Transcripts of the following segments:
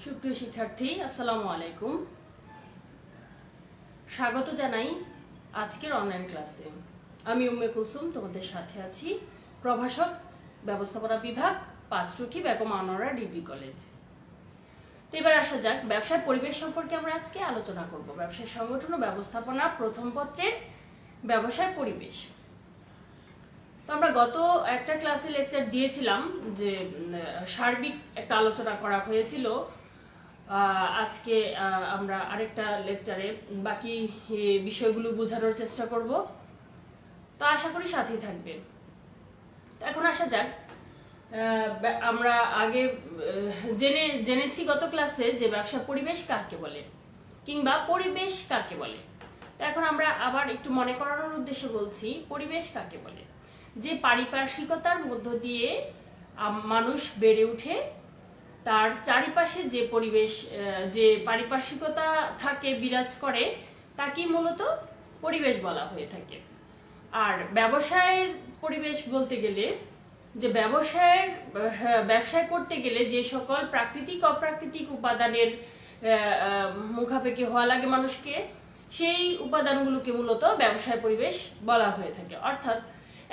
সুপ্রিয় শিক্ষার্থী, আসসালামু আলাইকুম। স্বাগত জানাই আজকের অনলাইন ক্লাসে। আমি উম্মে কুলসুম তোমাদের সাথে আছি, প্রভাষক ব্যবস্থাপনা বিভাগ, পাঁচরুখি বেগম আনোয়ারা ডিগ্রি কলেজ। তো এবার আসা যাক, ব্যবসার পরিবেশ সম্পর্কে আমরা আজকে আলোচনা করব। ব্যবসায় সংগঠন ও ব্যবস্থাপনা প্রথম পত্রের ব্যবসায় পরিবেশ। তো আমরা গত একটা ক্লাসে লেকচার দিয়েছিলাম যে সার্বিক একটা আলোচনা করা হয়েছিল। আজকে আমরা আরেকটা লেকচারে বাকি বিষয়গুলো বোঝানোর চেষ্টা করব। তো আশা করি সাথেই থাকবে। এখন আসা যাক, আমরা আগে জেনেছি গত ক্লাসে যে ব্যবসা পরিবেশ কাকে বলে কিংবা পরিবেশ কাকে বলে। তো এখন আমরা আবার একটু মনে করানোর উদ্দেশ্যে বলছি, পরিবেশ কাকে বলে। যে পারিপার্শ্বিকতার মধ্য দিয়ে মানুষ বেড়ে ওঠে, তার চারিপাশে যে পরিবেশ, যে পারিপার্শ্বিকতা থাকে, বিরাজ করে, তাকে মূলত পরিবেশ বলা হয়ে থাকে। আর ব্যবসায়ের পরিবেশ বলতে গেলে, যে ব্যবসায় করতে গেলে যে সকল প্রাকৃতিক অপ্রাকৃতিক উপাদানের মুখাপেক্ষি হওয়া লাগে মানুষকে, সেই উপাদানগুলোকে মূলত ব্যবসায় পরিবেশ বলা হয়ে থাকে। অর্থাৎ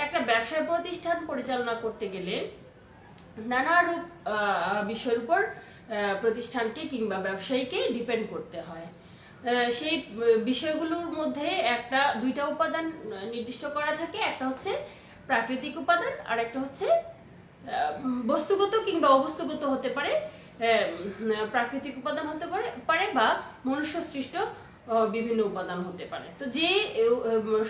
একটা ব্যবসায় প্রতিষ্ঠান পরিচালনা করতে গেলে নানারূপ বিষয়ের উপর প্রতিষ্ঠানকে কিংবা ব্যবসায়ীকে ডিপেন্ড করতে হয়। সেই বিষয়গুলোর মধ্যে দুইটা উপাদান নির্দিষ্ট করা থাকে। একটা হচ্ছে প্রাকৃতিক উপাদান, আর একটা হচ্ছে বস্তুগত কিংবা অবস্তুগত হতে পারে। প্রাকৃতিক উপাদান হতে পারে বা মনুষ্য সৃষ্ট বিভিন্ন উপাদান হতে পারে। তো যে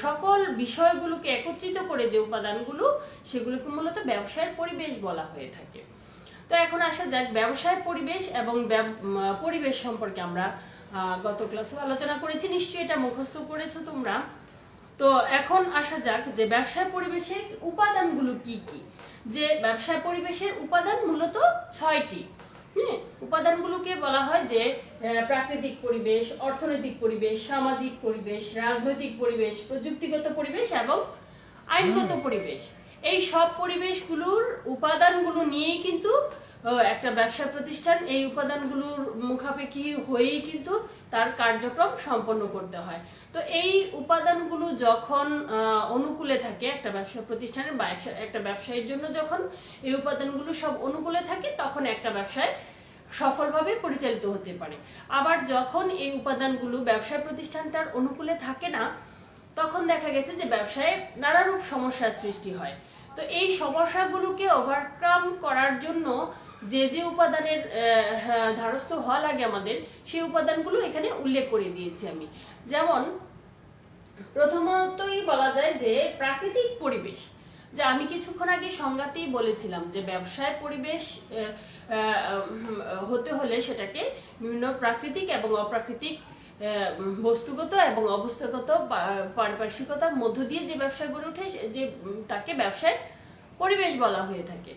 সকল বিষয়গুলোকে একত্রিত করে যে উপাদানগুলো, সেগুলোকে মূলত ব্যবসায়ের পরিবেশ বলা হয়ে থাকে। তো এখন আসা যাক, ব্যবসায় পরিবেশ এবং পরিবেশ সম্পর্কে আমরা গত ক্লাসে আলোচনা করেছি, নিশ্চয়ই এটা মুখস্থ করেছো তোমরা। তো এখন আসা যাক যে ব্যবসায় পরিবেশের উপাদানগুলো কি কি। যে ব্যবসায় পরিবেশের উপাদান মূলত 6টি। উপাদানগুলোকে বলা হয় যে প্রাকৃতিক পরিবেশ, অর্থনৈতিক পরিবেশ, সামাজিক পরিবেশ, রাজনৈতিক পরিবেশ, প্রযুক্তিগত পরিবেশ এবং আইনগত পরিবেশ। এই সব পরিবেশগুলোর উপাদানগুলো নিয়েই কিন্তু একটা ব্যবসা প্রতিষ্ঠান এই উপাদানগুলোর মুখাপেক্ষি হয়েই কিন্তু তার কার্যক্রম সম্পন্ন করতে হয়। তো এই উপাদানগুলো যখন অনুকূলে থাকে একটা ব্যবসা প্রতিষ্ঠানের বা একটা ব্যবসায়ীর জন্য, যখন এই উপাদানগুলো সব অনুকূলে থাকে, তখন একটা ব্যবসায় সফলভাবে পরিচালিত হতে পারে। আবার যখন এই উপাদানগুলো ব্যবসা প্রতিষ্ঠানটার অনুকূলে থাকে না, তখন দেখা গেছে যে ব্যবসায় নানারূপ সমস্যার সৃষ্টি হয়। তো এই সমস্যাগুলোকে ওভারকাম করার জন্য যে যে উপাদানের ধারস্থ হওয়া লাগে আমাদের, সেই উপাদানগুলো এখানে উল্লেখ করে দিয়েছি আমি। যেমন প্রথমতই বলা যায় যে প্রাকৃতিক পরিবেশ, যে আমি কিছুক্ষণ আগে সংজ্ঞাতেই বলেছিলাম যে ব্যবসায় পরিবেশ হতে হলে সেটাকে বিভিন্ন প্রাকৃতিক এবং অপ্রাকৃতিক বস্তুগত এবং অবস্থাগত পারিপার্শ্বিকতার মধ্য দিয়ে যে ব্যবসা গড়ে ওঠে, যে তাকে ব্যবসায় পরিবেশ বলা হয়ে থাকে।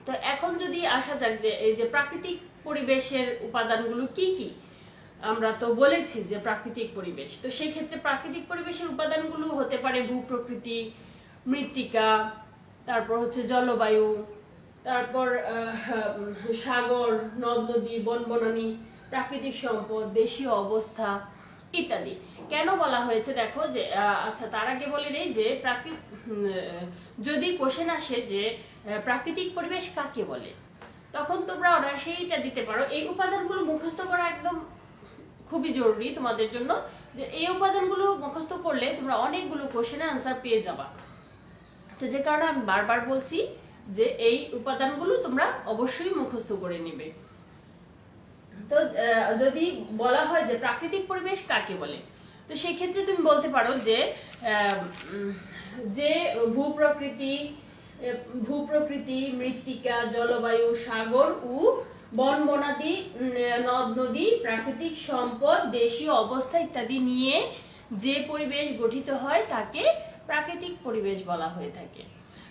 তো এখন যদি আসা যাক যে এই যে প্রাকৃতিক পরিবেশের উপাদানগুলো কি কি, আমরা তো বলেছি যে প্রাকৃতিক পরিবেশ। তো সেই ক্ষেত্রে প্রাকৃতিক পরিবেশের উপাদানগুলো হতে পারে ভূপ্রকৃতি, মৃত্তিকা, তারপর হচ্ছে জলবায়ু, তারপর সাগর, নদ নদী, বন বনানী, প্রাকৃতিক সম্পদ, দেশীয় অবস্থা ইত্যাদি। কেন বলা হয়েছে দেখো, যে আচ্ছা তার আগে বলে নেই যে যদি কোশ্চেন আসে যে প্রাকৃতিক পরিবেশ কাকে বলে, তখন তোমরা অনায়াসেই এটা দিতে পারো। এই উপাদানগুলো মুখস্থ করা একদম খুবই জরুরি তোমাদের জন্য, যে এই উপাদানগুলো মুখস্থ করলে তোমরা অনেকগুলো কোশ্চেনের আনসার পেয়ে যাবা। তো যে কারণে আমি বারবার বলছি যে এই উপাদানগুলো তোমরা অবশ্যই মুখস্থ করে নেবে। তো যদি বলা হয় যে প্রাকৃতিক পরিবেশ কাকে বলে, তো সেই ক্ষেত্রে তুমি বলতে পারো যে ভূপ্রকৃতি, মৃত্তিকা, জলবায়ু, সাগর ও বন বনাদি, নদ নদী, প্রাকৃতিক সম্পদ, দেশীয় অবস্থা ইত্যাদি নিয়ে যে পরিবেশ গঠিত হয় তাকে প্রাকৃতিক পরিবেশ বলা হয়ে থাকে।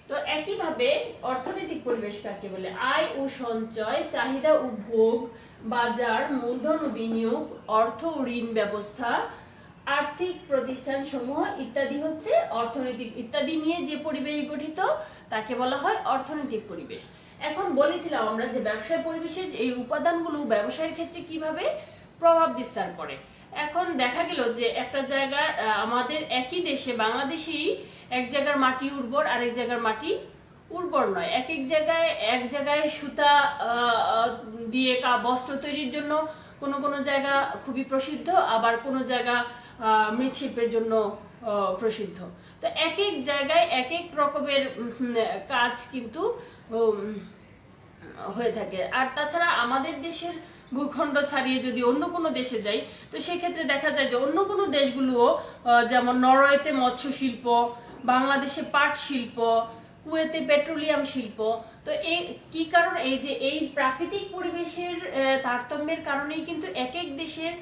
তো একইভাবে অর্থনৈতিক পরিবেশ কাকে বলে? আয় ও সঞ্চয়, চাহিদা ও ভোগ, বাজার, মূলধন ও বিনিয়োগ, অর্থ ও ঋণ ব্যবস্থা, আর্থিক প্রতিষ্ঠান সমূহ ইত্যাদি হচ্ছে অর্থনৈতিক, ইত্যাদি নিয়ে যে পরিবেশ গঠিত তাকে বলা হয় অর্থনৈতিক পরিবেশ। এখন বলেছিলাম আমরা যে ব্যবসায় পরিবেশের এই উপাদানগুলো ব্যবসায়ের ক্ষেত্রে কিভাবে প্রভাব বিস্তার করে। এখন দেখা গেল যে একটা জায়গার আমাদের একই দেশে বাংলাদেশেই এক জায়গার মাটি উর্বর, আরেক জায়গার মাটি উর্বর নয়। এক জায়গায় সুতা দিয়ে বস্ত্র তৈরির জন্য কোনো জায়গা খুবই প্রসিদ্ধ, আবার কোনো জায়গা মৃৎশিল্পের জন্য প্রসিদ্ধ। তো এক এক জায়গায় এক এক রকমের কাজ কিন্তু হয়ে থাকে। আর তাছাড়া আমাদের দেশের ভূখণ্ড ছাড়িয়ে যদি অন্য কোনো দেশে যাই, তো সেক্ষেত্রে দেখা যায় যে অন্য কোনো দেশগুলোও যেমন নরওয়েতে মৎস্য শিল্প, বাংলাদেশে পাট শিল্প, কুয়েতে পেট্রোলিয়াম শিল্প। তো এই কি কারণ, এই যে এই প্রাকৃতিক পরিবেশের তারতম্যের কারণেই কিন্তু এক এক দেশের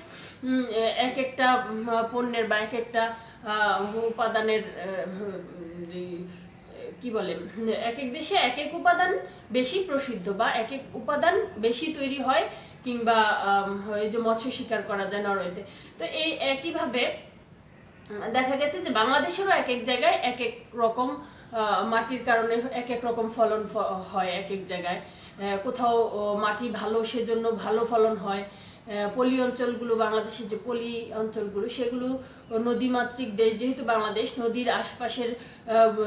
এক একটা পণ্যের বা এক একটা উপাদানের কি বলে, এক এক দেশে এক এক উপাদান বেশি প্রসিদ্ধ বা এক এক উপাদান বেশি তৈরি হয়, কিংবা এই যে মৎস্য শিকার করা যায় নরওয়েতে। তো এই একইভাবে দেখা গেছে যে বাংলাদেশেরও এক এক জায়গায় এক এক রকম মাটির কারণে এক এক রকম ফলন হয়। এক এক জায়গায় কোথাও মাটি ভালো, সেজন্য ভালো ফলন হয়। পলি অঞ্চলগুলো, বাংলাদেশের যে পলি অঞ্চলগুলো, সেগুলো নদীমাতৃক দেশ যেহেতু বাংলাদেশ, নদীর আশপাশের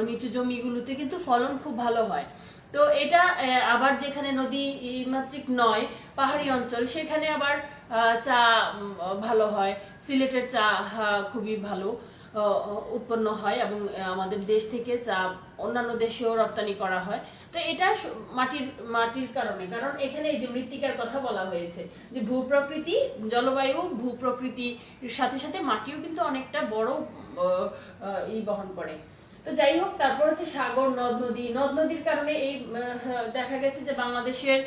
নিচু জমিগুলোতে কিন্তু ফলন খুব ভালো হয়। তো এটা আবার যেখানে নদী মাতৃক নয়, পাহাড়ি অঞ্চল, সেখানে আবার চা ভালো হয়। সিলেটের চা খুবই ভালো উৎপন্ন হয় এবং আমাদের দেশ থেকে চা অন্যান্য দেশেও রপ্তানি করা হয়। তো এটা মাটির কারণে, কারণ এখানে এই যে মৃত্তিকার কথা বলা হয়েছে, যে ভূপ্রকৃতি, জলবায়ু, ভূপ্রকৃতির সাথে সাথে মাটিও কিন্তু অনেকটা বড় বহন করে। তো যাই হোক, তারপর হচ্ছে সাগর, নদ নদীর কারণে এই দেখা গেছে যে বাংলাদেশের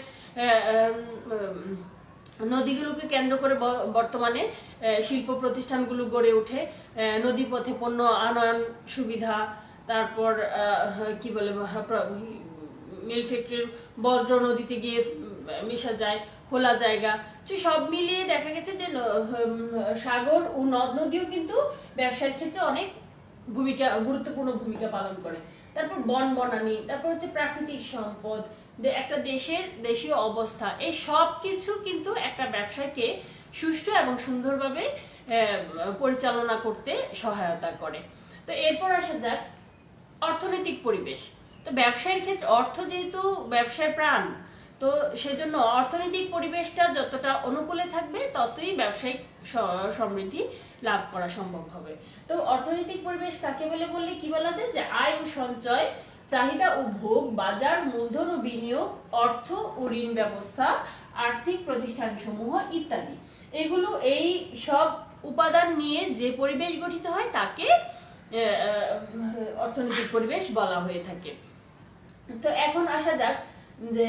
নদীগুলোকে কেন্দ্র করে বর্তমানে শিল্প প্রতিষ্ঠানগুলো গড়ে ওঠে। নদীপথে পণ্য আনয়ন সুবিধা, তারপর কি বলে, মিল ফ্যাক্টরির বজ্র নদীতে গিয়ে মিশা যায়, খোলা জায়গা। তো সব মিলিয়ে দেখা গেছে যে সাগর ও নদ নদীও কিন্তু ব্যবসার ক্ষেত্রে অনেক গুরুত্বপূর্ণ ভূমিকা পালন করে। তারপর বনানী, তারপর হচ্ছে প্রাকৃতিক সম্পদ, একটা দেশের দেশীয় অবস্থা, এই সব কিছু কিন্তু একটা ব্যবসাকে সুষ্ঠু এবং সুন্দরভাবে পরিচালনা করতে সহায়তা করে। তো এরপর আসা যাক অর্থনৈতিক পরিবেশ। তো ব্যবসায়ের ক্ষেত্রে অর্থ যেহেতু ব্যবসায় প্রাণ, তো সেজন্য অর্থনৈতিক পরিবেশটা যতটা অনুকূলে থাকবে ততই ব্যবসায়িক সমৃদ্ধি লাভ করা সম্ভব হবে। তো অর্থনৈতিক পরিবেশ কাকে বললে কি বলা যায়, যে আয় ও সঞ্চয়, চাহিদা ও ভোগ, বাজার, মূলধন ও বিনিয়োগ, অর্থ ও ঋণ ব্যবস্থা, আর্থিক প্রতিষ্ঠান সমূহ ইত্যাদি। এগুলো এই সব উপাদান নিয়ে যে পরিবেশ গঠিত হয় তাকে অর্থনৈতিক পরিবেশ বলা হয়ে থাকে। তো এখন আসা যাক যে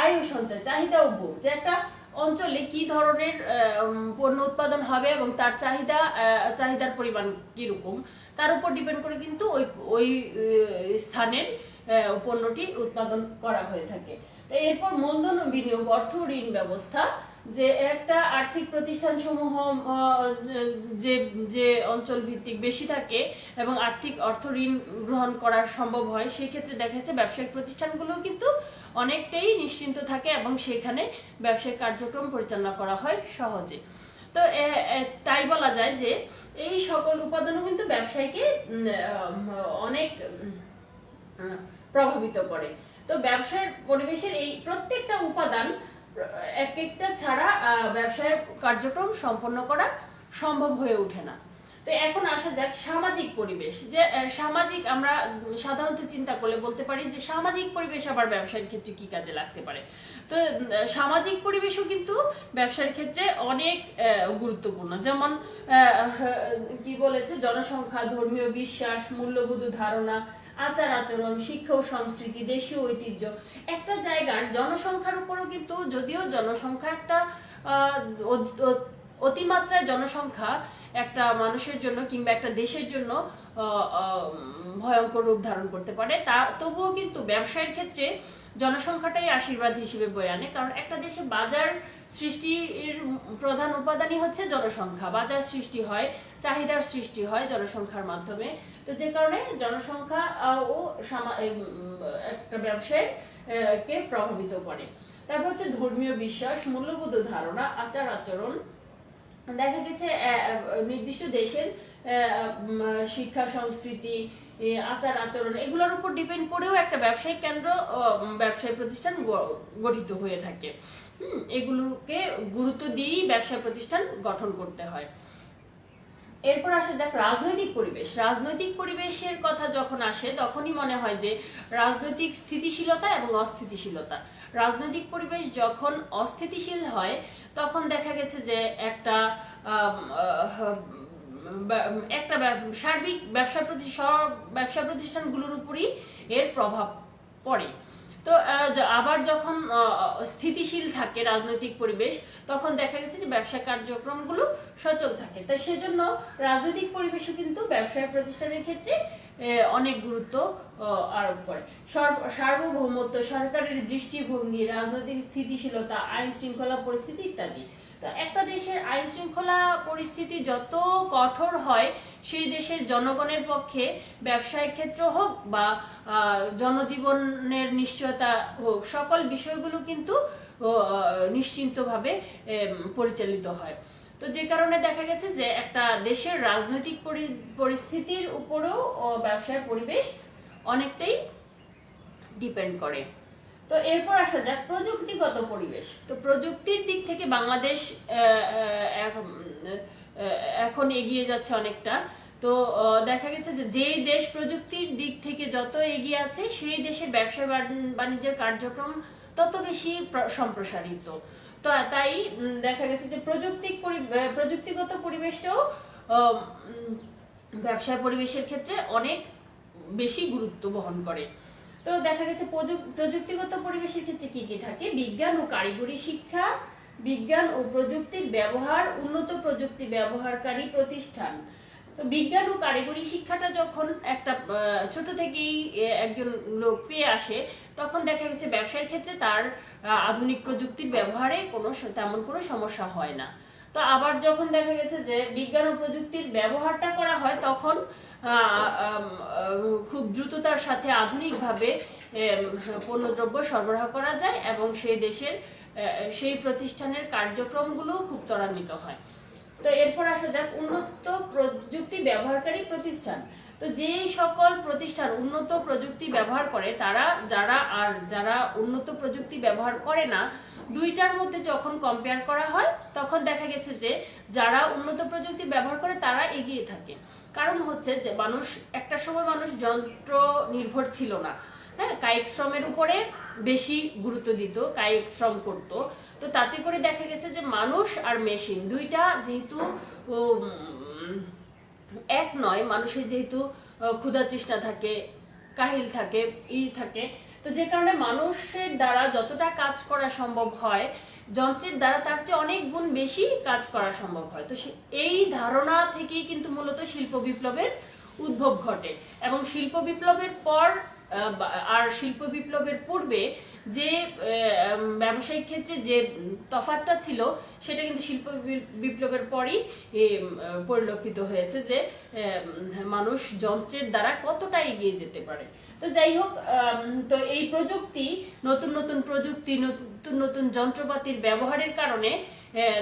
আয় ও সঞ্চয়, চাহিদা ও ভোগ, যে একটা অঞ্চলে কি ধরনের পণ্য উৎপাদন হবে এবং তার চাহিদার পরিমাণ কিরকম, তার উপর ডিপেন্ড করে কিন্তু ওই স্থানের পণ্যটি উৎপাদন করা হয়ে থাকে। তো এরপর মূলধন ও বিনিয়োগ, অর্থ ঋণ ব্যবস্থা, যে একটা আর্থিক প্রতিষ্ঠান সমূহ যে অঞ্চল ভিত্তিক বেশি থাকে এবং অর্থ ঋণ গ্রহণ করা সম্ভব হয়, সেক্ষেত্রে দেখা যাচ্ছে ব্যবসায়িক প্রতিষ্ঠানগুলো কিন্তু অনেকটাই নিশ্চিন্ত থাকে এবং সেখানে ব্যবসায়িক কার্যক্রম পরিচালনা করা হয় সহজে। তো তাই বলা যায় যে এই সকল উপাদানও কিন্তু ব্যবসায়কে অনেক প্রভাবিত করে। তো ব্যবসার পরিবেশের এই প্রত্যেকটা উপাদান এক একটা ছাড়া ব্যবসায় কার্যক্রম সম্পন্ন করা সম্ভব হয়ে ওঠে না। তো এখন আসা যাক সামাজিক পরিবেশ। যে সামাজিক, আমরা সাধারণত চিন্তা করলে বলতে পারি যে সামাজিক পরিবেশ আবার ব্যবসার ক্ষেত্রে কি কাজে লাগতে পারে। তো সামাজিক পরিবেশও কিন্তু ব্যবসার ক্ষেত্রে অনেক গুরুত্বপূর্ণ। যেমন কি বলেছে, জনসংখ্যা, ধর্মীয় বিশ্বাস, মূল্যবোধ ধারণা, আচার আচরণ, শিক্ষা ও সংস্কৃতি, দেশীয় ঐতিহ্য। একটা জায়গার জনসংখ্যার উপরও কিন্তু, যদিও জনসংখ্যা একটা অতিমাত্রায় জনসংখ্যা একটা মানুষের জন্য কিংবা একটা দেশের জন্য ভয়ঙ্কর রূপ ধারণ করতে পারে, তবুও কিন্তু ব্যবসায়ের ক্ষেত্রে জনসংখ্যাটাই আশীর্বাদ হিসেবে বয়ে আনে। কারণ একটা দেশে বাজার সৃষ্টির প্রধান উপাদানই হচ্ছে জনসংখ্যা। বাজার সৃষ্টি হয়, চাহিদার সৃষ্টি হয় জনসংখ্যার মাধ্যমে। তো যে কারণে জনসংখ্যা ও একটা ব্যবসায়ের কে প্রভাবিত করে। তারপর হচ্ছে ধর্মীয় বিশ্বাস, মূল্যবোধ ধারণা, আচার আচরণ। দেখা গেছে নির্দিষ্ট দেশের শিক্ষা সংস্কৃতি, আচার আচরণ এগুলোর উপর ডিপেন্ড করেও একটা ব্যবসায়িক কেন্দ্র, ব্যবসায়ী প্রতিষ্ঠান গঠিত হয়ে থাকে। এগুলোকে গুরুত্ব দিয়েই ব্যবসায় প্রতিষ্ঠান গঠন করতে হয়। এরপর আসে যাক রাজনৈতিক পরিবেশ। রাজনৈতিক পরিবেশের কথা যখন আসে তখনই মনে হয় যে রাজনৈতিক স্থিতিশীলতা এবং অস্থিতিশীলতা। রাজনৈতিক পরিবেশ যখন অস্থিতিশীল হয় তখন দেখা গেছে যে একটা সার্বিক ব্যবসা প্রতিষ্ঠানগুলোর উপরই এর প্রভাব পড়ে। তো আবার যখন স্থিতিশীল থাকে রাজনৈতিক পরিবেশ তখন দেখা গেছে যে ব্যবসা কার্যক্রমগুলো সচল থাকে। তাই সেজন্য রাজনৈতিক পরিবেশও কিন্তু ব্যবসায় প্রতিষ্ঠানের ক্ষেত্রে অনেক গুরুত্ব আরোপ করে। সার্বভৌমত্ব, সরকারের দৃষ্টিভঙ্গি, রাজনৈতিক স্থিতিশীলতা, আইন শৃঙ্খলা পরিস্থিতি ইত্যাদি। তো একটা দেশের আইন শৃঙ্খলা পরিস্থিতি যত কঠোর হয় সেই দেশের জনগণের পক্ষে ব্যবসায়িক ক্ষেত্র হোক বা জনজীবনের নিশ্চয়তা হোক, সকল বিষয়গুলো কিন্তু নিশ্চিন্তভাবে পরিচালিত হয়। তো যে কারণে দেখা গেছে যে একটা দেশের রাজনৈতিক পরিস্থিতির উপরেও ব্যবসার পরিবেশ অনেকটাই ডিপেন্ড করে। তো এরপর আসা যাক প্রযুক্তিগত পরিবেশ। তো প্রযুক্তির দিক থেকে বাংলাদেশ এখন এগিয়ে যাচ্ছে অনেকটা। তো দেখা গেছে যে যেই দেশ প্রযুক্তির দিক থেকে যত এগিয়ে আছে সেই দেশের ব্যবসা বাণিজ্যের কার্যক্রম তত বেশি সম্প্রসারিত। তো তাই দেখা গেছে যে প্রযুক্তিগত পরিবেশটাও ব্যবসায় পরিবেশের ক্ষেত্রে অনেক বেশি গুরুত্ব বহন করে। তো দেখা গেছে প্রযুক্তিগত পরিবেশের ক্ষেত্রে কি কি থাকে? বিজ্ঞান ও কারিগরি শিক্ষা, বিজ্ঞান ও প্রযুক্তির ব্যবহার, উন্নত প্রযুক্তি ব্যবহারকারী প্রতিষ্ঠান। তো বিজ্ঞান ও কারিগরি শিক্ষাটা যখন একটা ছোট থেকেই একজন লোক পেয়ে আসে তখন দেখা গেছে ব্যবসার ক্ষেত্রে তার আধুনিক প্রযুক্তির ব্যবহারে তেমন কোনো সমস্যা হয় না। তো আবার যখন দেখা গেছে যে বিজ্ঞান ও প্রযুক্তির ব্যবহারটা করা হয় তখন খুব দ্রুততার সাথে আধুনিকভাবে পণ্যদ্রব্য সরবরাহ করা যায় এবং সেই দেশের সেই প্রতিষ্ঠানের কার্যক্রমগুলো খুব ত্বরান্বিত হয়। তো এরপর আসা যাক উন্নত প্রযুক্তি ব্যবহারকারী প্রতিষ্ঠান। তো যে সকল প্রতিষ্ঠান উন্নত প্রযুক্তি ব্যবহার করে যারা উন্নত প্রযুক্তি ব্যবহার করে না, দুইটার মধ্যে যখন কম্পেয়ার করা হয় তখন দেখা গেছে যে যারা উন্নত প্রযুক্তি ব্যবহার করে তারা এগিয়ে থাকে। কারণ হচ্ছে যে একটা সময় মানুষ যন্ত্র নির্ভর ছিল না, হ্যাঁ, কায়িক শ্রমের উপরে বেশি গুরুত্ব দিত, কায়িক শ্রম করত। তো তাতে করে দেখা গেছে যে মানুষ আর মেশিন দুইটা যেহেতু এক নয়, মানুষের যেহেতু ক্ষুধা তৃষ্ণা থাকে, কাহিল থাকে, থাকে, তো যে কারণে মানুষের দ্বারা যতটা কাজ করা সম্ভব হয় যন্ত্রের দ্বারা তার চেয়ে অনেক গুণ বেশি কাজ করা সম্ভব হয়। তো এই ধারণা থেকেই কিন্তু মূলত শিল্প বিপ্লবের উদ্ভব ঘটে এবং শিল্প বিপ্লবের পর আর শিল্প বিপ্লবের পূর্বে যে ব্যবসায়িক ক্ষেত্রে যে তফাৎটা ছিল সেটা কিন্তু শিল্প বিপ্লবের পরই পরিলক্ষিত হয়েছে যে মানুষ যন্ত্রের দ্বারা কতটা এগিয়ে যেতে পারে। তো যাই হোক, তো এই প্রযুক্তি, নতুন নতুন প্রযুক্তি, নতুন নতুন যন্ত্রপাতির ব্যবহারের কারণে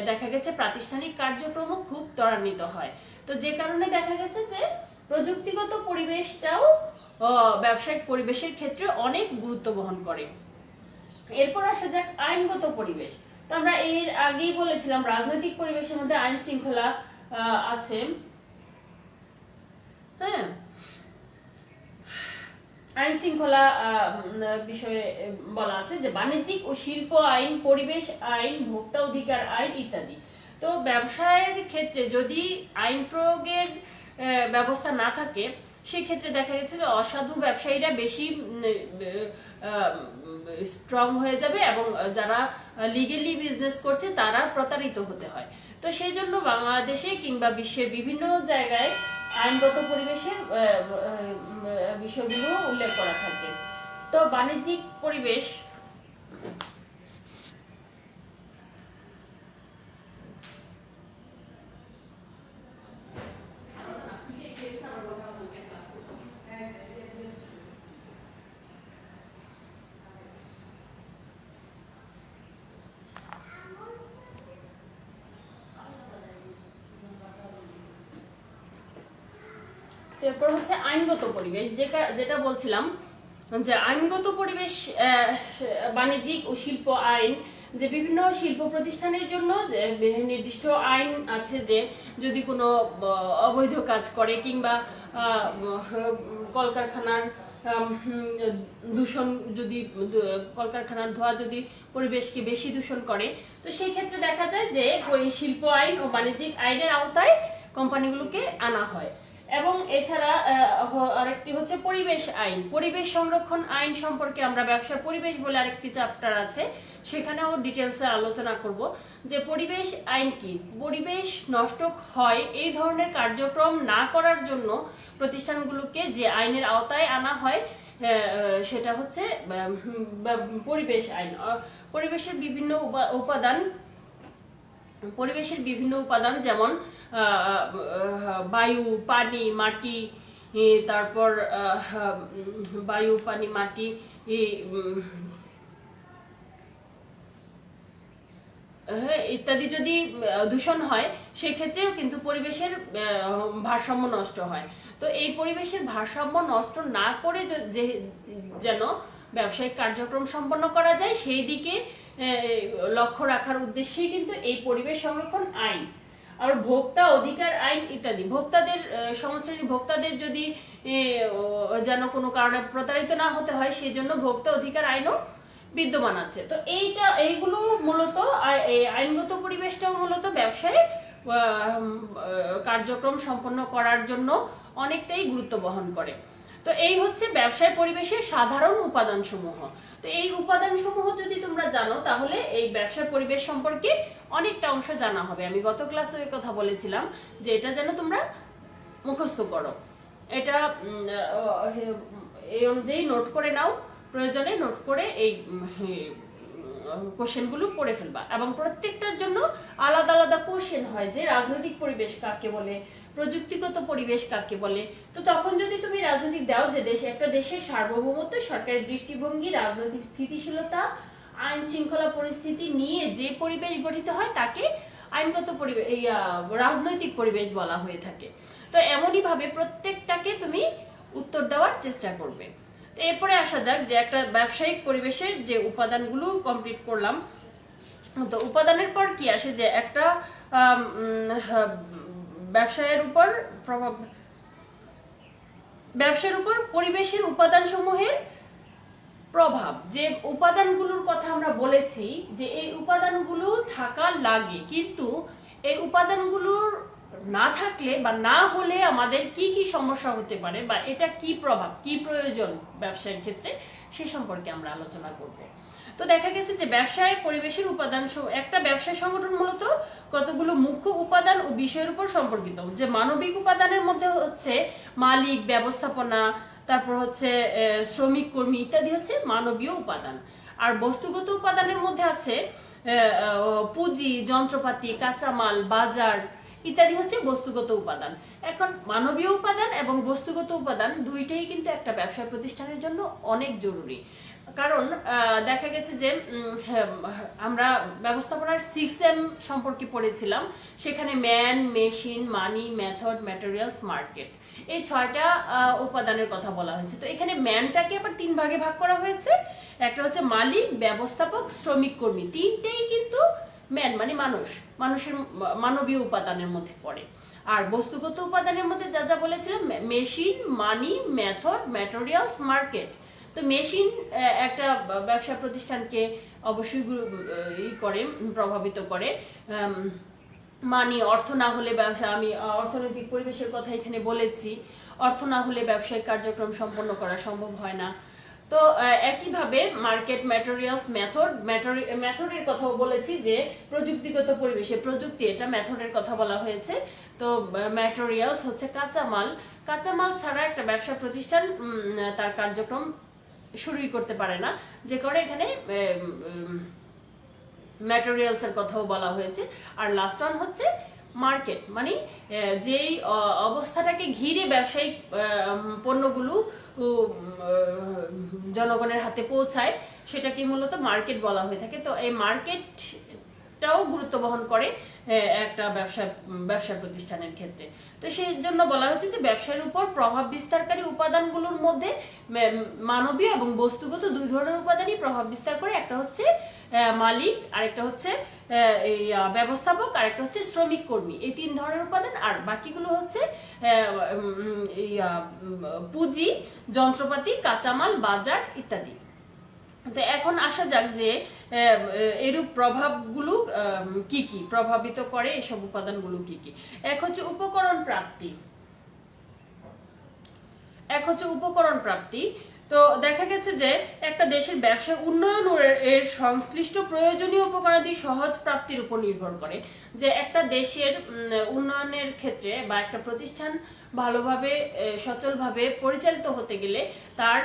দেখা গেছে প্রাতিষ্ঠানিক কার্যক্রমও খুব ত্বরান্বিত হয়। তো যে কারণে দেখা গেছে যে প্রযুক্তিগত পরিবেশটাও ব্যবসায়িক পরিবেশের ক্ষেত্রে অনেক গুরুত্ব বহন করে। এরপর আসা যাক আইনগত পরিবেশ। তো আমরা এর আগেই বলেছিলাম রাজনৈতিক পরিবেশের মধ্যে আইন শৃঙ্খলা আছে, হ্যাঁ, আইন শৃঙ্খলা বিষয়ে বলা আছে যে বাণিজ্যিক ও শিল্প আইন, পরিবেশ আইন, ভোক্তা অধিকার আইন ইত্যাদি। তো ব্যবসায়ের ক্ষেত্রে যদি আইন প্রয়োগের ব্যবস্থা না থাকে সেক্ষেত্রে দেখা গেছে যে অসাধু ব্যবসায়ীরা বেশি স্ট্রং হয়ে যাবে এবং যারা লিগেলি বিজনেস করছে তারা প্রতারিত হতে হয়। তো সেই জন্য বাংলাদেশে কিংবা বিশ্বের বিভিন্ন জায়গায় আইনগত পরিবেশের বিষয়গুলো উল্লেখ করা থাকে। তো বাণিজ্যিক পরিবেশ, তারপর হচ্ছে আইনগত পরিবেশ, যেটা বলছিলাম যে আইনগত পরিবেশ, বাণিজ্যিক ও শিল্প আইন, যে বিভিন্ন শিল্প প্রতিষ্ঠানের জন্য নির্দিষ্ট আইন আছে, যে যদি কোনো অবৈধ কাজ করে কিংবা কলকারখানার দূষণ, যদি কলকারখানার ধোঁয়া যদি পরিবেশকে বেশি দূষণ করে, তো সেই ক্ষেত্রে দেখা যায় যে ওই শিল্প আইন ও বাণিজ্যিক আইনের আওতায় কোম্পানিগুলোকে আনা হয়। এবং এছাড়া আরেকটি হচ্ছে পরিবেশ আইন, পরিবেশ সংরক্ষণ আইন সম্পর্কে আমরা ব্যবসা পরিবেশ বলে আরেকটি চ্যাপ্টার আছে, সেখানেও ডিটেলসে আলোচনা করব যে পরিবেশ আইন কি। পরিবেশ নষ্ট হয় এই ধরনের কার্যক্রম না করার জন্য প্রতিষ্ঠানগুলোকে যে আইনের আওতায় আনা হয় সেটা হচ্ছে পরিবেশ আইন। পরিবেশের বিভিন্ন উপাদান যেমন বায়ু, পানি, মাটি, তারপর বায়ু, পানি, মাটি ইত্যাদি যদি দূষণ হয়, সেক্ষেত্রেও কিন্তু পরিবেশের ভারসাম্য নষ্ট হয়। তো এই পরিবেশের ভারসাম্য নষ্ট না করে যেন ব্যবসায়িক কার্যক্রম সম্পন্ন করা যায়, সেই দিকে লক্ষ্য রাখার উদ্দেশ্যেই কিন্তু এই পরিবেশ সংরক্ষণ আইন। আর ভোক্তা অধিকার আইন ইত্যাদি, ভোক্তাদের সংশ্লিষ্ট ভোক্তাদের যদি যেন কোনো কারণে প্রতারিত না হতে হয়, সেই জন্য ভোক্তা অধিকার আইনও বিদ্যমান আছে। তো এইগুলো মূলত আইনগত পরিবেশটাও মূলত ব্যবসায় কার্যক্রম সম্পন্ন করার জন্য অনেকটাই গুরুত্ব বহন করে। তো এই হচ্ছে ব্যবসায় পরিবেশের সাধারণ উপাদানসমূহ। তো এই উপাদানসমূহ যদি তোমরা জানো, তাহলে এই ব্যবসায় পরিবেশ সম্পর্কে অনেকটা অংশ জানা হবে। আমি গত ক্লাসে কথা বলেছিলাম যে এটা যেন তোমরা মুখস্থ করো, এটা এই অনুযায়ী নোট করে নাও, প্রয়োজনে নোট করে এই কোশ্চেনগুলো পড়ে ফেলবা। এবং প্রত্যেকটার জন্য আলাদা আলাদা কোশ্চেন হয়, যে রাজনৈতিক পরিবেশ কাকে বলে, প্রযুক্তিগত পরিবেশ কাকে বলে। তো তখন যদি তুমি রাজনৈতিক দাও, যে একটা দেশের সার্বভৌমত্ব, সরকারের দৃষ্টিভঙ্গি, রাজনৈতিক স্থিতিশীলতা, আইন শৃঙ্খলা পরিস্থিতি নিয়ে যে পরিবেশ গঠিত হয়, তাকে আইনগত পরিবেশ, রাজনৈতিক পরিবেশ বলা হয়ে থাকে। তো এমনই ভাবে প্রত্যেকটাকে তুমি উত্তর দেওয়ার চেষ্টা করবে। তো এরপরে আসা যাক যে একটা ব্যবসায়িক পরিবেশের যে উপাদানগুলো কমপ্লিট করলাম, তো উপাদানের পর কি আসে, যে একটা ব্যবসার উপর পরিবেশের উপাদান সমূহের প্রভাব, যে উপাদানগুলোর কথা আমরা বলেছি যে এই উপাদানগুলো থাকা লাগে, কিন্তু এই উপাদানগুলোর না থাকলে বা না হলে আমাদের কি কি সমস্যা হতে পারে, বা এটা কি প্রভাব, কি প্রয়োজন ব্যবসায়ের ক্ষেত্রে, সে সম্পর্কে আমরা আলোচনা করব। তো দেখা গেছে যে ব্যবসায় পরিবেশের উপাদান, একটা ব্যবসায় সংগঠন মূলত কতগুলো মুখ্য উপাদান ও বিষয়ের উপর সম্পর্কিত। যে মানবিক উপাদানের মধ্যে হচ্ছে মালিক, ব্যবস্থাপনা, তারপর হচ্ছে শ্রমিক, কর্মী ইত্যাদি হচ্ছে মানবীয় উপাদান। আর বস্তুগত উপাদানের মধ্যে আছে পুঁজি, যন্ত্রপাতি, কাঁচামাল, বাজার ইত্যাদি হচ্ছে বস্তুগত উপাদান। এখন মানবীয় উপাদান এবং বস্তুগত উপাদান দুইটাই কিন্তু একটা ব্যবসা প্রতিষ্ঠানের জন্য অনেক জরুরি। কারণ দেখা গেছে যে আমরা ব্যবস্থাপনার 6M সম্পর্কে পড়েছিলাম, সেখানে ম্যান, মেশিন, মানি, মেথড, ম্যাটেরিয়ালস, মার্কেট, এই 6টা উপাদানের কথা বলা হয়েছে। তো এখানে ম্যানটাকে আবার 3 ভাগে ভাগ করা হয়েছে। একটা হচ্ছে মালিক, ব্যবস্থাপক, শ্রমিক, কর্মী। তিনটেই কিন্তু ম্যান মানে মানুষের মানবীয় উপাদানের মধ্যে পড়ে। আর বস্তুগত উপাদানের মধ্যে যা যা বলেছিলাম, মেশিন, মানি, মেথড, ম্যাটেরিয়ালস, মার্কেট। তো মেশিন একটা ব্যবসা প্রতিষ্ঠানকে অবশ্যই প্রভাবিত করে। মানি, অর্থ না হলে ব্যবসা, আমি অর্থনৈতিক পরিবেশের কথা এখানে বলেছি, অর্থ না হলে ব্যবসায়িক কার্যক্রম সম্পন্ন করা সম্ভব হয় না। তো একইভাবে মার্কেট, ম্যাটেরিয়ালস, মেথডের কথাও বলেছি, যে প্রযুক্তিগত পরিবেশে, প্রযুক্তি এটা মেথডের কথা বলা হয়েছে। তো ম্যাটেরিয়ালস হচ্ছে কাঁচামাল ছাড়া একটা ব্যবসা প্রতিষ্ঠান তার কার্যক্রম শুরুই করতে পারে না, যে করে এখানে ম্যাটেরিয়ালস এর কথাও বলা হয়েছে। আর লাস্ট ওয়ান হচ্ছে মার্কেট, মানে যেই অবস্থাটাকে ঘিরে ব্যবসায়িক পণ্যগুলো জনগণের হাতে পৌঁছায়, সেটাকে মূলত মার্কেট বলা হয়ে থাকে। তো এই মার্কেট দিকটাও গুরুত্ব বহন করে একটা ব্যবসা প্রতিষ্ঠানের ক্ষেত্রে। তো সেই জন্য বলা হয়েছে যে ব্যবসার উপর প্রভাব বিস্তারকারী উপাদানগুলোর মধ্যে মানবীয় এবং বস্তুগত দুই ধরনের উপাদানই প্রভাব বিস্তার করে। একটা হচ্ছে মালিক, আরেকটা হচ্ছে এই ব্যবস্থাপক, আরেকটা হচ্ছে শ্রমিক কর্মী। এই তিন ধরনের উপাদান, আর বাকিগুলো হচ্ছে পুঁজি, যন্ত্রপাতি, কাঁচামাল, বাজার ইত্যাদি। তো এখন আসা যাক যে এরূপ প্রভাবগুলো কি কি প্রভাবিত করে, এসব উপাদানগুলো কি কি। এক হচ্ছে উপকরণ প্রাপ্তি। তো দেখা গেছে যে একটা দেশের ব্যবসা উন্নয়ন এর সংশ্লিষ্ট প্রয়োজনীয় উপকরণাদি সহজ প্রাপ্তির উপর নির্ভর করে। যে একটা দেশের উন্নয়নের ক্ষেত্রে বা একটা প্রতিষ্ঠান ভালোভাবে সচলভাবে পরিচালিত হতে গেলে তার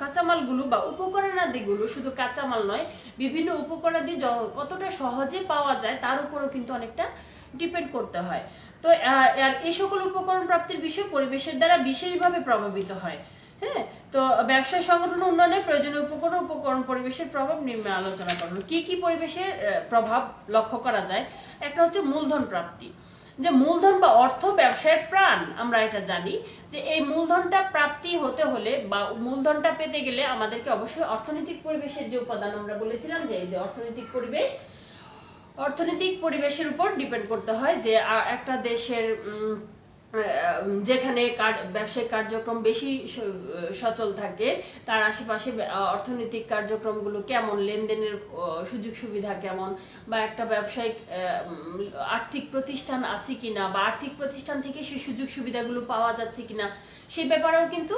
কাঁচামালগুলো বা উপকরণাদিগুলো, শুধু কাঁচামাল নয়, বিভিন্ন উপকরণাদি কতটা সহজে পাওয়া যায় তার উপরও কিন্তু অনেকটা ডিপেন্ড করতে হয়। তো এই সকল উপকরণ প্রাপ্তির বিষয় পরিবেশের দ্বারা বিশেষভাবে প্রভাবিত হয়। হ্যাঁ, তো ব্যবসায় সংগঠন উন্নয়নে প্রয়োজনীয় উপকরণ পরিবেশের প্রভাব নিম্নে আলোচনা করব। কি কি পরিবেশের প্রভাব লক্ষ্য করা যায়। একটা হচ্ছে মূলধন প্রাপ্তি। যে মূলধন বা অর্থ ব্যবসায়ের প্রাণ, আমরা এটা জানি যে এই মূলধনটা প্রাপ্তি হতে হলে বা মূলধনটা পেতে গেলে আমাদেরকে অবশ্যই অর্থনৈতিক পরিবেশের যে উপাদান আমরা বলেছিলাম যে এই যে অর্থনৈতিক পরিবেশের উপর ডিপেন্ড করতে হয়। যে একটা দেশের যেখানে ব্যবসায়িক কার্যক্রম বেশি সচল থাকে তার আশেপাশে অর্থনৈতিক কার্যক্রমগুলো কেমন, লেনদেনের সুযোগ সুবিধা কেমন, বা একটা ব্যবসায়িক আর্থিক প্রতিষ্ঠান আছে কিনা, বা আর্থিক প্রতিষ্ঠান থেকে সেই সুযোগ সুবিধাগুলো পাওয়া যাচ্ছে কিনা, সেই ব্যাপারেও কিন্তু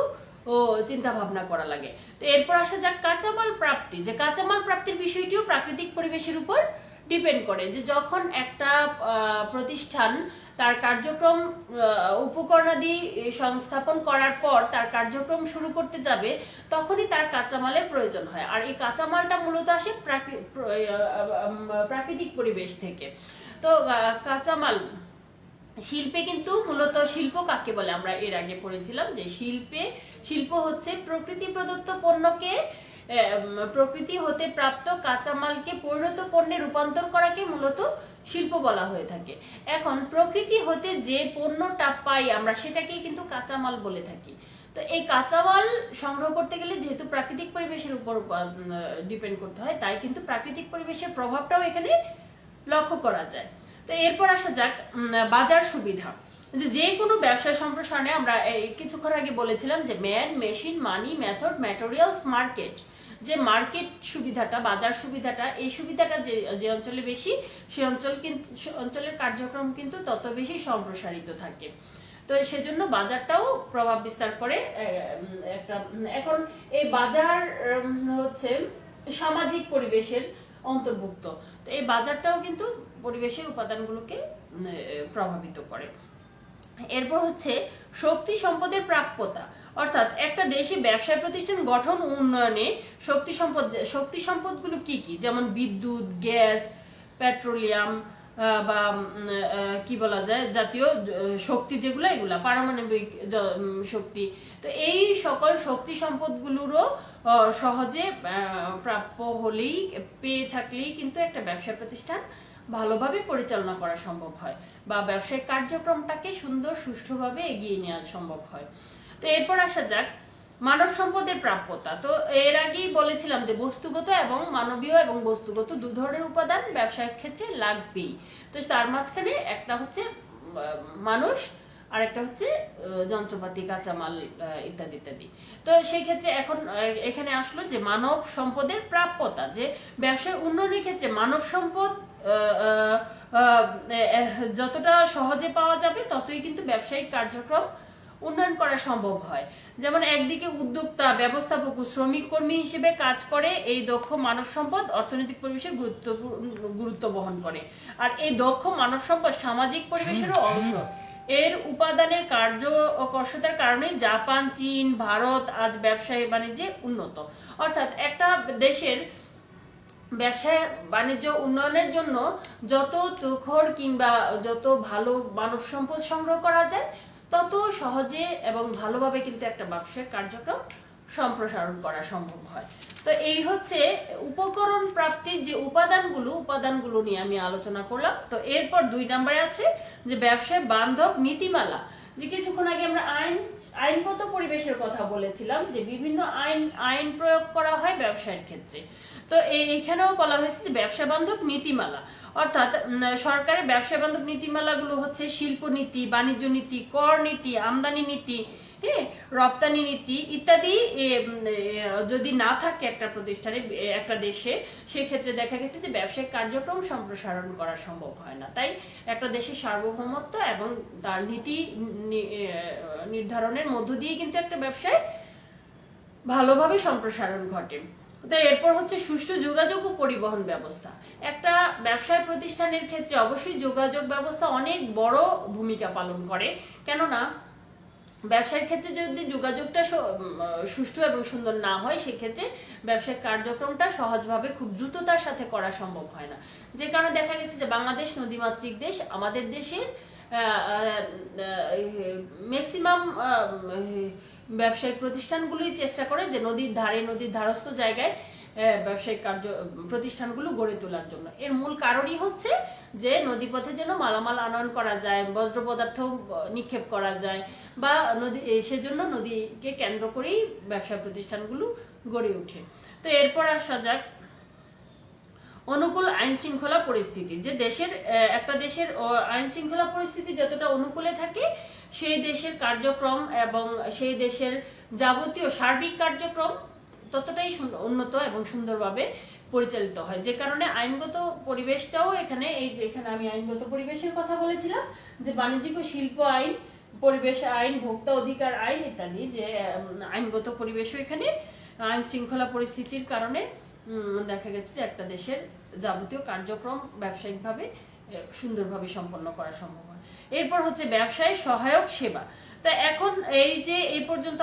চিন্তা ভাবনা করা লাগে। তো এরপর আসা যাক কাঁচামাল প্রাপ্তি। যে কাঁচামাল প্রাপ্তির বিষয়টিও প্রাকৃতিক পরিবেশের উপর ডিপেন্ড করে। যে যখন একটা প্রতিষ্ঠান তার কার্যক্রম উপকরণাদি সংস্থাপন করার পর তার কার্যক্রম শুরু করতে যাবে, তখনই তার কাঁচামালের প্রয়োজন হয়। আর এই কাঁচামালটা মূলত আসে প্রাকৃতিক পরিবেশ থেকে। তো কাঁচামাল শিল্পে কিন্তু মূলত, শিল্প কাকে বলে আমরা এর আগে পড়েছিলাম যে শিল্প হচ্ছে প্রকৃতি প্রদত্ত পণ্যকে, প্রকৃতি হতে প্রাপ্ত কাঁচামালকে পরিণত পণ্যে রূপান্তর করাকে মূলত শিল্প বলা হয়ে থাকে। এখন প্রকৃতি হতে যে পণ্যটা পাই আমরা সেটাকেই কিন্তু কাঁচামাল বলে থাকি। তো এই কাঁচামাল সংগ্রহ করতে গেলে যেহেতু প্রাকৃতিক পরিবেশের উপর ডিপেন্ড করতে হয়, তাই কিন্তু প্রাকৃতিক পরিবেশের প্রভাবটাও এখানে লক্ষ্য করা যায়। তো এরপর আসা যাক বাজার সুবিধা। যে কোনো ব্যবসা সম্প্রসারণে আমরা কিছুক্ষণ আগে বলেছিলাম যে ম্যান, মেশিন, মানি, মেথড, ম্যাটেরিয়ালস, মার্কেট। যে মার্কেট সুবিধাটা, বাজার সুবিধাটা, এই সুবিধাটা যে অঞ্চলে বেশি সেই অঞ্চলের কার্যক্রম কিন্তু তত বেশি সম্প্রসারিত থাকে। তো সেজন্য বাজারটাও প্রভাব বিস্তার করে একটা। এখন এই বাজার হচ্ছে সামাজিক পরিবেশের অন্তর্ভুক্ত। তো এই বাজারটাও কিন্তু পরিবেশের উপাদানগুলোকে প্রভাবিত করে। এরপর হচ্ছে শক্তি সম্পদের প্রাপ্যতা। অর্থাৎ একটা দেশে ব্যবসায় প্রতিষ্ঠান গঠন উন্নয়নে শক্তি সম্পদগুলো কি কি, যেমন বিদ্যুৎ, গ্যাস, পেট্রোলিয়াম বা কি বলা যায় জাতীয় শক্তি, যেগুলো এগুলা পারমাণবিক শক্তি। তো এই সকল শক্তি সম্পদগুলোরও সহজে প্রাপ্য হলেই, পেয়ে থাকলেই কিন্তু একটা ব্যবসা প্রতিষ্ঠান ভালোভাবে পরিচালনা করা সম্ভব হয় বা ব্যবসায়িক কার্যক্রমটাকে সুন্দর সুষ্ঠুভাবে এগিয়ে নেওয়া সম্ভব হয়। তো এরপর আসা যাক মানব সম্পদের প্রাপ্যতা। তো এর আগেই বলেছিলাম যে বস্তুগত এবং মানবীয় এবং বস্তুগত দু ধরনের উপাদান ব্যবসায়িক ক্ষেত্রে লাগবেই। তো তার মাঝখানে একটা হচ্ছে মানুষ, আর একটা হচ্ছে যন্ত্রপাতি, কাঁচামাল ইত্যাদি ইত্যাদি। তো সেই ক্ষেত্রে এখন এখানে আসলো যে মানব সম্পদের প্রাপ্যতা। যে ব্যবসায় উন্নয়নের ক্ষেত্রে মানব সম্পদ যতটা সহজে পাওয়া যাবে ততই কিন্তু ব্যবসায়িক কার্যক্রম উন্নয়ন করা সম্ভব হয়। যেমন একদিকে উদ্যোক্তা, ব্যবস্থাপক, শ্রমিক কর্মী হিসেবে কাজ করে এই দক্ষ মানব সম্পদ অর্থনৈতিক পরিবেশের গুরুত্ব বহন করে। আর এই দক্ষ মানব সম্পদ সামাজিক পরিবেশেরও অংশ। এর উপাদানের কার্যকর্ষতার কারণে জাপান, চীন, ভারত আজ ব্যবসায় বাণিজ্যে উন্নত। অর্থাৎ একটা দেশের ব্যবসা বাণিজ্য উন্নয়নের জন্য যত তুখর কিংবা যত ভালো মানব সম্পদ সংগ্রহ করা যায় তত সহজে এবং ভালোভাবে কিন্তু একটা ব্যবসায়িক কার্যক্রম সম্প্রসারণ করা সম্ভব হয়। তো এই হচ্ছে উপকরণ প্রাপ্তির যে উপাদানগুলো নিয়ে আমি আলোচনা করলাম। তো এরপর 2 নম্বরে আছে যে ব্যবসায় বান্ধব নীতিমালা। যে কিছুক্ষণ আগে আমরা আইনগত পরিবেশের কথা বলেছিলাম, যে বিভিন্ন আইন প্রয়োগ করা হয় ব্যবসায়ের ক্ষেত্রে। তো এইখানেও বলা হয়েছে যে ব্যবসা বান্ধব নীতিমালা, অর্থাৎ সরকারের ব্যবসা বান্ধব নীতিমালাগুলো হচ্ছে শিল্প নীতি, বাণিজ্য নীতি, কর নীতি, আমদানি নীতি, হ্যাঁ, রপ্তানি নীতি ইত্যাদি যদি না থাকে একটা প্রতিষ্ঠানে, একটা দেশে, সেক্ষেত্রে দেখা গেছে যে ব্যবসায়িক কার্যক্রম সম্প্রসারণ করা সম্ভব হয় না। তাই একটা দেশের সার্বভৌমত্ব এবং তার নীতি নির্ধারণের মধ্য দিয়ে কিন্তু একটা ব্যবসায় ভালোভাবে সম্প্রসারণ ঘটে। তো এরপর হচ্ছে সুষ্ঠু যোগাযোগ ও পরিবহন ব্যবস্থা। একটা ব্যবসায় প্রতিষ্ঠানের ক্ষেত্রে অবশ্যই যোগাযোগ ব্যবস্থা অনেক বড় ভূমিকা পালন করে, কেননা ব্যবসার ক্ষেত্রে যদি যোগাযোগটা সুষ্ঠু এবং সুন্দর না হয়, সেক্ষেত্রে ব্যবসায়িক কার্যক্রমটা সহজভাবে খুব দ্রুততার সাথে করা সম্ভব হয় না। যে কারণে দেখা গেছে যে বাংলাদেশ নদীমাতৃক দেশ, আমাদের দেশের ম্যাক্সিমাম ব্যবসায়িক প্রতিষ্ঠানগুলোই চেষ্টা করে যে নদীর ধারস্থ জায়গায় ব্যবসায়িক প্রতিষ্ঠানগুলো গড়ে তোলার জন্য। এর মূল কারণই হচ্ছে যে নদীপথে যেন মালামাল আনয়ন করা যায়, বজ্র পদার্থ নিক্ষেপ করা যায়, বা সেজন্য নদীকে কেন্দ্র করেই ব্যবসা প্রতিষ্ঠানগুলো গড়ে ওঠে। তো এরপর আসা যাক অনুকূল আইন শৃঙ্খলা পরিস্থিতি। যে একটা দেশের আইন শৃঙ্খলা পরিস্থিতি যতটা অনুকূলে থাকে, সেই দেশের কার্যক্রম এবং সেই দেশের যাবতীয় সার্বিক কার্যক্রম ততটাই উন্নত এবং সুন্দরভাবে পরিচালিত হয়। যে কারণে আইনগত পরিবেশটাও এখানে, এখানে আমি আইনগত পরিবেশের কথা বলেছিলাম, যে বাণিজ্যিক ও শিল্প আইন, পরিবেশ আইন, ভোক্তা অধিকার আইন ইত্যাদি, যে আইনগত পরিবেশও এখানে আইন শৃঙ্খলা পরিস্থিতির কারণে দেখা গেছে যে একটা দেশের যাবতীয় কার্যক্রম ব্যবসায়িকভাবে সুন্দরভাবে সম্পন্ন করা সম্ভব হয়। এরপর হচ্ছে ব্যবসায় সহায়ক সেবা। তা এখন এই পর্যন্ত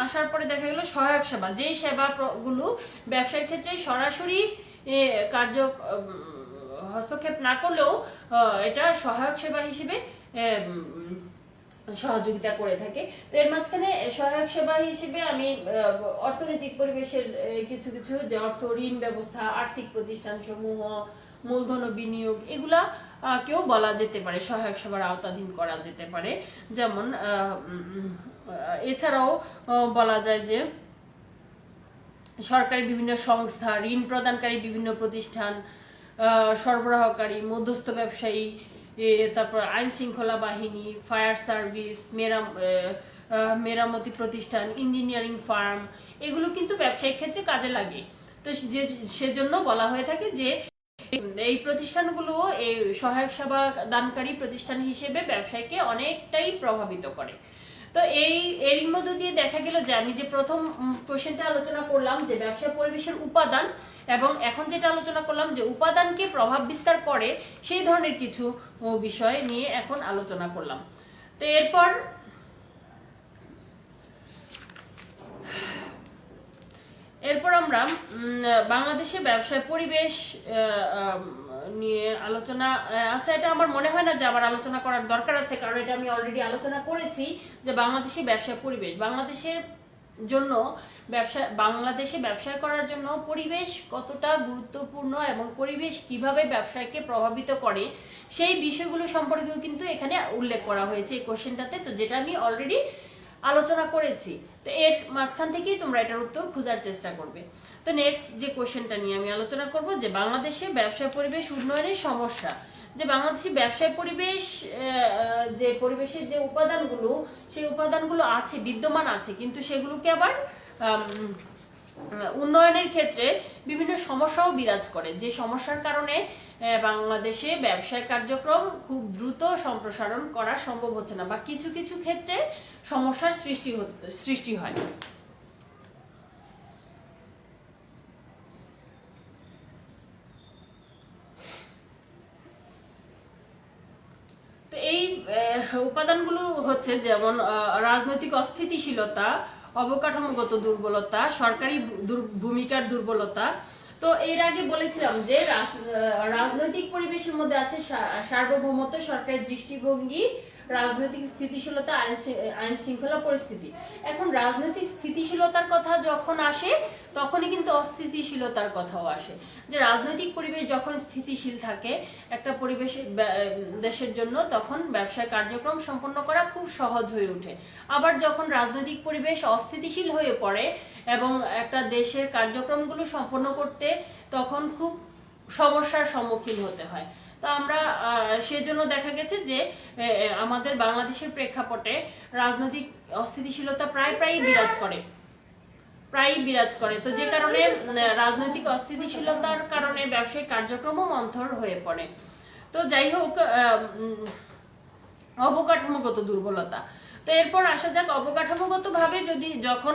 আসার পরে দেখা গেল সহায়ক সেবা, যে সেবাগুলো ব্যবসার ক্ষেত্রে সরাসরি হস্তক্ষেপ না করলেও এটা সহায়ক সেবা হিসেবে সহযোগিতা করে থাকে। তো এর মাঝখানে সহায়ক সেবা হিসেবে আমি অর্থনৈতিক পরিবেশের কিছু যে ঋণ ব্যবস্থা, আর্থিক প্রতিষ্ঠান সমূহ, মূলধন ও বিনিয়োগ, এগুলা কেউ বলা যেতে পারে, সহায়ক সেবার আওতাধীন করা যেতে পারে। যেমন এছাড়াও বলা যায় যে সরকারি বিভিন্ন সংস্থা, ঋণ প্রদানকারী বিভিন্ন প্রতিষ্ঠান, সরবরাহকারী, মধ্যস্থ ব্যবসায়ী, তারপর আইন শৃঙ্খলা বাহিনী, ফায়ার সার্ভিস, মেরামতি প্রতিষ্ঠান, ইঞ্জিনিয়ারিং ফার্ম, এগুলো কিন্তু ব্যবসায়িক ক্ষেত্রে কাজে লাগে। তো সেজন্য বলা হয়ে থাকে যে এই প্রতিষ্ঠানগুলো এই সহায়ক সেবা দানকারী প্রতিষ্ঠান হিসেবে ব্যবসায়কে অনেকটাই প্রভাবিত করে। তো এর মধ্য দিয়ে দেখা গেল যে আমি যে প্রথম কোশ্চেনটা আলোচনা করলাম যে ব্যবসা পরিবেশের উপাদান, এবং এখন যেটা আলোচনা করলাম যে উপাদানকে প্রভাব বিস্তার করে, সেই ধরনের কিছু বিষয় নিয়ে এখন আলোচনা করলাম। তো এরপর আমরা বাংলাদেশে ব্যবসায় পরিবেশ নিয়ে আলোচনা আছে। এটা আমার মনে হয় না যে আবার আলোচনা করার দরকার আছে, কারণ এটা আমি অলরেডি আলোচনা করেছি যে বাংলাদেশে ব্যবসায় পরিবেশ, বাংলাদেশে ব্যবসা করার জন্য পরিবেশ কতটা গুরুত্বপূর্ণ এবং পরিবেশ কিভাবে ব্যবসাকে প্রভাবিত করে, সেই বিষয়গুলো সম্পর্কেও কিন্তু এখানে উল্লেখ করা হয়েছে এই কোশ্চেনটাতে, তো যেটা আমি অলরেডি আলোচনা করেছি। তো এর মাঝখান থেকেই তোমরা এটার উত্তর খোঁজার চেষ্টা করবে। তো নেক্সট যে কোশ্চেনটা নিয়ে আমি আলোচনা করব যে বাংলাদেশে ব্যবসা পরিবেশ উন্নয়নের সমস্যা। যে বাংলাদেশে ব্যবসায় পরিবেশ, যে পরিবেশের যে উপাদানগুলো, সেই উপাদানগুলো আছে, বিদ্যমান আছে, কিন্তু সেগুলোকে আবার উন্নয়নের ক্ষেত্রে বিভিন্ন সমস্যাও বিরাজ করে, যে সমস্যার কারণে বাংলাদেশে ব্যবসায় কার্যক্রম খুব দ্রুত সম্প্রসারণ করা সম্ভব হচ্ছে না, বা কিছু ক্ষেত্রে সমস্যার সৃষ্টি হয়। তো এই উপাদানগুলো হচ্ছে যেমন রাজনৈতিক অস্থিতিশীলতা, অবকাঠামোগত দুর্বলতা, সরকারি ভূমিকার দুর্বলতা। তো এর আগে বলেছিলাম যে রাজনৈতিক পরিবেশের মধ্যে আছে সার্বভৌমত্ব, সরকারের দৃষ্টিভঙ্গি, রাজনৈতিক স্থিতিশীলতা, আইন শৃঙ্খলা পরিস্থিতি। এখন রাজনৈতিক স্থিতিশীলতার কথা যখন আসে তখনই কিন্তু অস্থিতিশীলতার কথাও আসে, যে রাজনৈতিক পরিবেশ যখন স্থিতিশীল থাকে একটা পরিবেশের দেশের জন্য, তখন ব্যবসায় কার্যক্রম সম্পন্ন করা খুব সহজ হয়ে ওঠে। আবার যখন রাজনৈতিক পরিবেশ অস্থিতিশীল হয়ে পড়ে এবং একটা দেশের কার্যক্রমগুলো সম্পন্ন করতে তখন খুব সমস্যার সম্মুখীন হতে হয়। তো আমরা সেজন্য দেখা গেছে যে আমাদের বাংলাদেশের প্রেক্ষাপটে রাজনৈতিক অস্থিতিশীলতা প্রায়ই বিরাজ করে। তো যে কারণে রাজনৈতিক অস্থিতিশীলতার কারণে ব্যবসায়িক কার্যক্রমও মন্থর হয়ে পড়ে। তো যাই হোক, অবকাঠামোগত দুর্বলতা। তো এরপর আসা যাক অবকাঠামোগত ভাবে যখন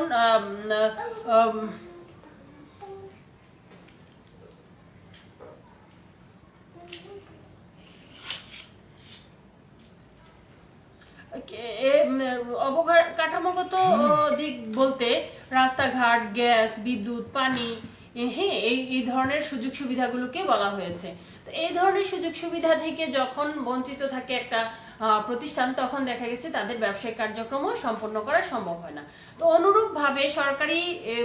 অবকাঠামোগত দিক বলতে রাস্তাঘাট, গ্যাস, বিদ্যুৎ, পানি, হ্যাঁ, এই ধরনের সুযোগ সুবিধাগুলোকে বলা হয়েছে। তো এই ধরনের সুযোগ সুবিধা থেকে যখন বঞ্চিত থাকে একটা প্রতিষ্ঠান, তখন দেখা গেছে তাদের ব্যবসায়িক কার্যক্রমও সম্পন্ন করা সম্ভব হয় না। তো অনুরূপভাবে সরকারি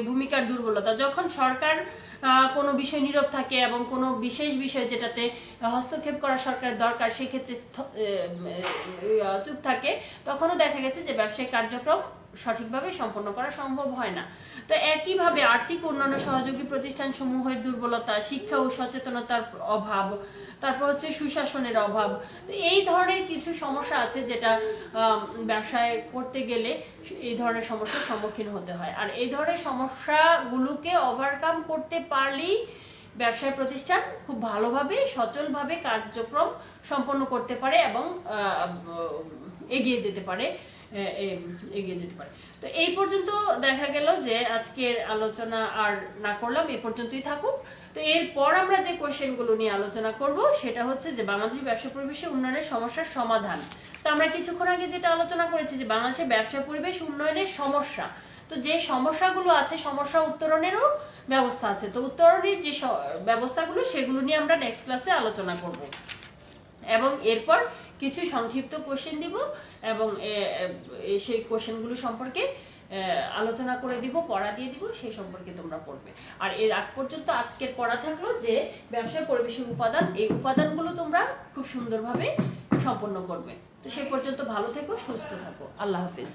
ভূমিকার দুর্বলতা, যখন সরকার কোনো বিষয় নীরব থাকে এবং কোনো বিশেষ বিষয় যেটাতে হস্তক্ষেপ করা সরকারের দরকার সেক্ষেত্রে চুপ থাকে, তখনও দেখা গেছে যে ব্যবসায়িক কার্যক্রম সঠিকভাবে সম্পন্ন করা সম্ভব হয় না। তো একইভাবে আর্থিক অন্যান্য সহযোগী প্রতিষ্ঠান সমূহের দুর্বলতা, শিক্ষা ও সচেতনতার অভাব, তারপর হচ্ছে সুশাসনের অভাব। তো এই ধরনের কিছু সমস্যা আছে যেটা ব্যবসায় করতে গেলে এই ধরনের সমস্যার সম্মুখীন হতে হয়। আর এই ধরনের সমস্যাগুলোকে ওভারকাম করতে পারলেই ব্যবসায় প্রতিষ্ঠান খুব ভালোভাবে সচলভাবে কার্যক্রম সম্পন্ন করতে পারে এবং এগিয়ে যেতে পারে। তো এই পর্যন্ত দেখা গেল যে আজকের আলোচনা আর না করলাম, এ পর্যন্তই থাকুক। তো এরপর আমরা যে কোশ্চেনগুলো নিয়ে আলোচনা করব সেটা হচ্ছে যে বাংলাদেশের ব্যবসা পরিবেশে উন্নয়নের সমস্যার সমাধান। তো আমরা কিছুক্ষণ আগে যেটা আলোচনা করেছি যে বাংলাদেশের ব্যবসা পরিবেশ উন্নয়নের সমস্যা, তো যে সমস্যাগুলো আছে সমস্যা উত্তরণেরও ব্যবস্থা আছে। তো উত্তরণের যে ব্যবস্থাগুলো সেগুলো নিয়ে আমরা নেক্সট ক্লাসে আলোচনা করব এবং এরপর কিছু সংক্ষিপ্ত কোশ্চেন দিব এবং সেই কোশ্চেনগুলো সম্পর্কে আলোচনা করে দিব, পড়া দিয়ে দিব, সেই সম্পর্কে তোমরা পড়বে। আর এর আগ পর্যন্ত আজকের পড়া থাকলো যে ব্যবসা পরিবেশের উপাদান, এই উপাদানগুলো তোমরা খুব সুন্দরভাবে সম্পন্ন করবে। তো সেই পর্যন্ত ভালো থেকো, সুস্থ থাকো। আল্লাহ হাফেজ।